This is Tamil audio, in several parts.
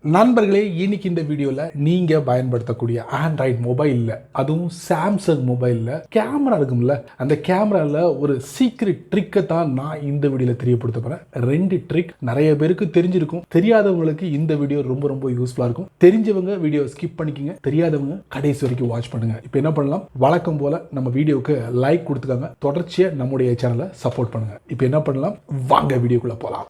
நண்பர்களே, இன்னைக்கு இந்த வீடியோல நீங்க பயன்படுத்தக்கூடிய ஆண்ட்ராய்டு மொபைல்ல, அதுவும் சாம்சங் மொபைல்ல கேமரா இருக்கும்ல, அந்த கேமரால ஒரு சீக்ரெட் ட்ரிக்கை தான் நான் இந்த வீடியோல தெரியப்படுத்த போறேன். 2 ட்ரிக் நிறைய பேருக்கு தெரிஞ்சிருக்கும். தெரியாதவங்களுக்கு இந்த வீடியோ ரொம்ப ரொம்ப யூஸ்ஃபுல்லா இருக்கும். தெரிஞ்சவங்க வீடியோ ஸ்கிப் பண்ணிக்கங்க, தெரியாதவங்க கடைசி வரைக்கும் வாட்ச் பண்ணுங்க. இப்போ என்ன பண்ணலாம், வழக்கம் போல நம்ம வீடியோக்கு லைக் கொடுத்துக்காங்க, தொடர்ச்சியா நம்முடைய சேனலை சப்போர்ட் பண்ணுங்க. இப்போ என்ன பண்ணலாம், வாங்க வீடியோக்குள்ள போலாம்.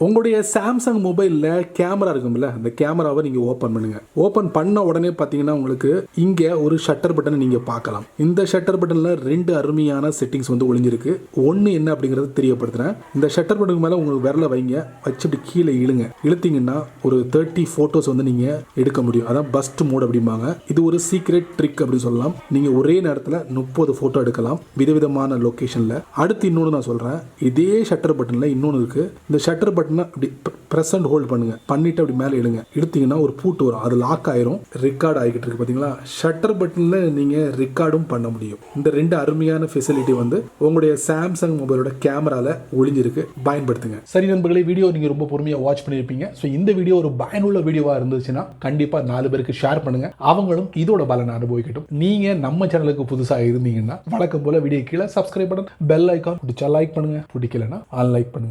உங்களுடைய சாம்சங் மொபைலில் கேமரா இருக்கும்ல, அந்த கேமராவை நீங்கள் ஓப்பன் பண்ணுங்க. ஓப்பன் பண்ண உடனே பார்த்தீங்கன்னா உங்களுக்கு இங்கே ஒரு ஷட்டர் பட்டனை நீங்கள் பார்க்கலாம். இந்த ஷட்டர் பட்டனில் 2 அருமையான செட்டிங்ஸ் வந்து ஒளிஞ்சிருக்கு. ஒன்று என்ன அப்படிங்கிறத தெரியப்படுத்துகிறேன். இந்த ஷட்டர் பட்டனுக்கு மேலே உங்களுக்கு விரலை வைங்க, வச்சுட்டு கீழே இழுங்க. இழுத்தீங்கன்னா ஒரு 30 ஃபோட்டோஸ் வந்து நீங்கள் எடுக்க முடியும். அதான் பஸ்ட் மோட் அப்படிம்பாங்க. இது ஒரு சீக்ரெட் ட்ரிக் அப்படின்னு சொல்லலாம். நீங்கள் ஒரே நேரத்தில் 30 ஃபோட்டோ எடுக்கலாம் விதவிதமான லொக்கேஷனில். அடுத்து இன்னொன்று நான் சொல்கிறேன். இதே ஷட்டர் பட்டனில் இன்னொன்று இருக்குது. இந்த ஷட்டர் பட்டன் அப்படி பிரஸ் அண்ட் ஹோல்ட் பண்ணுங்க. பண்ணிட்டு அப்படி மேலே இழுங்க. எடுத்தீங்கன்னா ஒரு பூட்டு வரும், அது லாக் ஆயிரும். ரெக்கார்ட் ஆகிட்டு இருக்கு பார்த்தீங்களா. ஷட்டர் பட்டன்ல நீங்க ரெக்கார்டும் பண்ண முடியும். இந்த 2 அருமையான ஃபெசிலிட்டி வந்து உங்களுடைய சாம்சங் மொபைலோட கேமரால ஒளிஞ்சிருக்கு. பயன்படுத்துங்க. சரி நண்பர்களே, வீடியோ நீங்க ரொம்ப பொறுமையா வாட்ச் பண்ணிருப்பீங்க. ஸோ இந்த வீடியோ ஒரு பயனுள்ள வீடியோவா இருந்துச்சுன்னா கண்டிப்பா 4 பேருக்கு ஷேர் பண்ணுங்க. அவங்களும் இதோட பலனை அனுபவிக்கட்டும். நீங்க நம்ம சேனலுக்கு புதுசா இருந்தீங்கன்னா வழக்கம் போல வீடியோ கீழே சப்ஸ்கிரைப் பட்டன், பெல் ஐக்கான் பிடிச்சா லைக் பண்ணுங்க, பிடிக்கலன்னா அன்லைக் பண்ணுங்க.